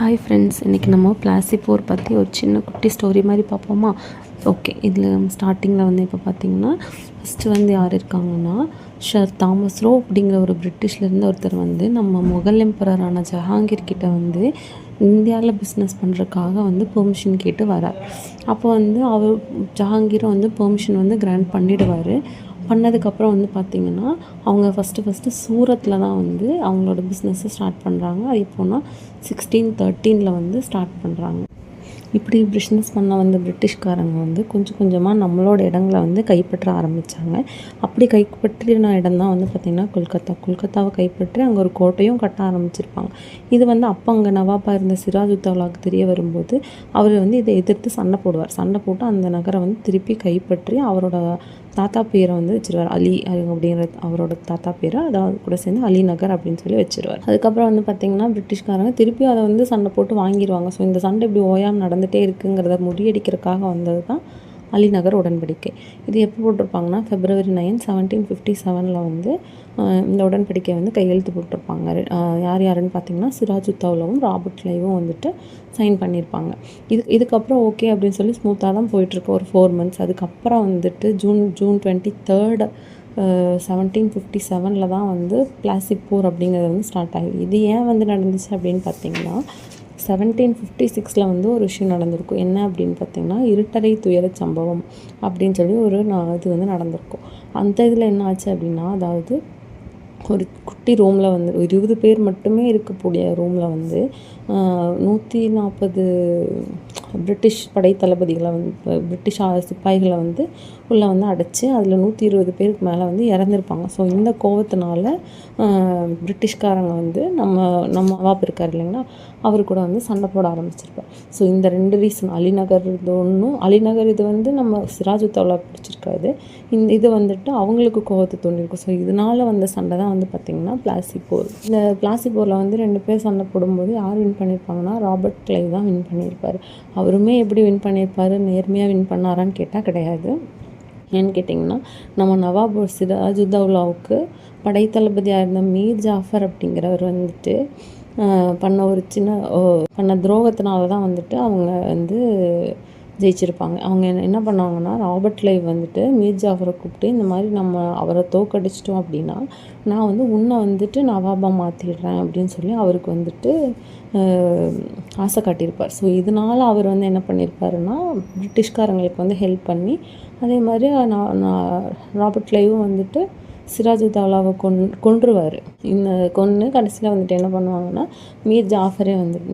Hi friends, இன்றைக்கி நம்ம பிளாசி போர் பற்றி ஒரு சின்ன குட்டி ஸ்டோரி மாதிரி பார்ப்போமா? ஓகே, இதில் ஸ்டார்டிங்கில் வந்து இப்போ பார்த்திங்கன்னா ஃபஸ்ட்டு வந்து யார் இருக்காங்கன்னா ஷர் தாமஸ் ரோ அப்படிங்கிற ஒரு பிரிட்டிஷ்லேருந்து ஒருத்தர் வந்து நம்ம முகல் எம்பரரான ஜஹாங்கீர் கிட்ட வந்து இந்தியாவில் பிஸ்னஸ் பண்ணுறதுக்காக வந்து பெர்மிஷன் கேட்டு வரார். அப்போ வந்து அவர் ஜஹாங்கீரும் வந்து பெர்மிஷன் வந்து கிராண்ட் பண்ணிவிடுவார். பண்ணதுக்கப்புறம் வந்து பார்த்திங்கன்னா அவங்க ஃபஸ்ட்டு சூரத்தில் தான் வந்து அவங்களோட பிஸ்னஸை ஸ்டார்ட் பண்ணுறாங்க. அது எப்போன்னா 1613 வந்து ஸ்டார்ட் பண்ணுறாங்க. இப்படி பிஸ்னஸ் பண்ண வந்த பிரிட்டிஷ்காரங்க வந்து கொஞ்சம் கொஞ்சமாக நம்மளோட இடங்களை வந்து கைப்பற்ற ஆரம்பித்தாங்க. அப்படி கைப்பற்றின இடம் தான் வந்து பார்த்திங்கன்னா கொல்கத்தாவை கைப்பற்றி அங்கே ஒரு கோட்டையும் கட்ட ஆரம்பிச்சிருப்பாங்க. இது வந்து அப்போ அங்கே நவாபாக இருந்த சிராஜுத்தௌலாவுக்கு தெரிய வரும்போது அவர் வந்து இதை எதிர்த்து சண்டை போட்டு அந்த நகரை வந்து திருப்பி கைப்பற்றி அவரோட தாத்தா பேரை வந்து வச்சிருவார். அலி அப்படிங்கிற அவரோட தாத்தா பேரை அதாவது கூட சேர்ந்து அலி நகர் அப்படின்னு சொல்லி வச்சிருவார். அதுக்கப்புறம் வந்து பார்த்திங்கன்னா பிரிட்டிஷ்காரங்க திருப்பி அதை வந்து சண்டை போட்டு வாங்கிடுவாங்க. ஸோ இந்த சண்டை இப்படி ஓயாமல் நடந்துகிட்டே இருக்குங்கிறத முறியடிக்கிறதுக்காக வந்தது தான் அலிநகர் உடன்படிக்கை. இது எப்போ போட்டிருப்பாங்கன்னா February 9, 1757 வந்து இந்த உடன்படிக்கை வந்து கையெழுத்து போட்டிருப்பாங்க. யாருன்னு பார்த்தீங்கன்னா சிராஜுத்தௌலாவும் ராபர்ட் கிளைவும் வந்துட்டு சைன் பண்ணியிருப்பாங்க. இதுக்கப்புறம் ஓகே அப்படின்னு சொல்லி ஸ்மூத்தாக தான் போயிட்டுருக்கு ஒரு 4 months. அதுக்கப்புறம் வந்துட்டு ஜூன் 23, 1757 தான் வந்து பிளாசி போர் அப்படிங்கிறது வந்து ஸ்டார்ட் ஆகுது. இது ஏன் வந்து நடந்துச்சு அப்படின்னு பார்த்தீங்கன்னா 1756 வந்து ஒரு விஷயம் நடந்திருக்கும். என்ன அப்படின்னு பார்த்திங்கன்னா இருட்டறை துயர சம்பவம் அப்படின்னு சொல்லி இது வந்து நடந்திருக்கும். அந்த இதில் என்ன ஆச்சு அப்படின்னா, அதாவது ஒரு குட்டி ரூமில் வந்து 20 பேர் மட்டுமே இருக்கக்கூடிய ரூமில் வந்து 140 பிரிட்டிஷ் படைத்தளபதிகளை வந்து பிரிட்டிஷ் சிப்பாய்களை வந்து உள்ளே வந்து அடைச்சி அதில் 120 பேருக்கு மேலே வந்து இறந்துருப்பாங்க. ஸோ இந்த கோவத்தினால பிரிட்டிஷ்காரங்க வந்து நம்ம நவாப் இருக்கார் இல்லைங்களா, அவர் கூட வந்து சண்டை போட ஆரம்பிச்சிருப்பார். ஸோ இந்த 2 ரீசன், அலிநகர் அலிநகர் இது வந்து நம்ம சிராஜுத்தௌலா பிடிச்சிருக்காது, இது வந்துட்டு அவங்களுக்கு கோவத்தை தோண்டிருக்கும். ஸோ இதனால் வந்த சண்டை தான் வந்து பார்த்திங்கன்னா பிளாசி போர். இந்த பிளாசி போரில் வந்து 2 பேர் சண்டை போடும்போது யார் வின் பண்ணியிருப்பாங்கன்னா ராபர்ட் கிளைவ் தான் வின் பண்ணியிருப்பார். அவருமே எப்படி வின் பண்ணியிருப்பார், நேர்மையாக வின் பண்ணாரான்னு கேட்டால் கிடையாது. ஏன்னு கேட்டிங்கன்னா நம்ம நவாப் சிராஜுத்தௌலாவுக்கு படைத்தளபதியாக இருந்த மீர் ஜாஃபர் அப்படிங்கிறவர் வந்துட்டு பண்ண துரோகத்தினால தான் வந்துட்டு அவங்க வந்து ஜெயிச்சிருப்பாங்க. அவங்க என்ன பண்ணாங்கன்னா ராபர்ட் கிளைவ் வந்துட்டு மீர் ஜாஃபரை கூப்பிட்டு இந்த மாதிரி நம்ம அவரை தோக்கடிச்சிட்டோம் அப்படின்னா நான் வந்து உன்னை வந்துட்டு நவாபாக மாற்றிடுறேன் அப்படின்னு சொல்லி அவருக்கு வந்துட்டு ஆசை காட்டியிருப்பார். ஸோ இதனால் அவர் வந்து என்ன பண்ணியிருப்பாருன்னா பிரிட்டிஷ்காரங்களுக்கு வந்து ஹெல்ப் பண்ணி அதே மாதிரி நான் ராபர்ட் கிளைவும் வந்துட்டு சிராஜுத்தௌலாவை கொன்றுவார். கொன்று கடைசியில் வந்துட்டு என்ன பண்ணுவாங்கன்னா மீர் ஜாஃபரே வந்துட்டு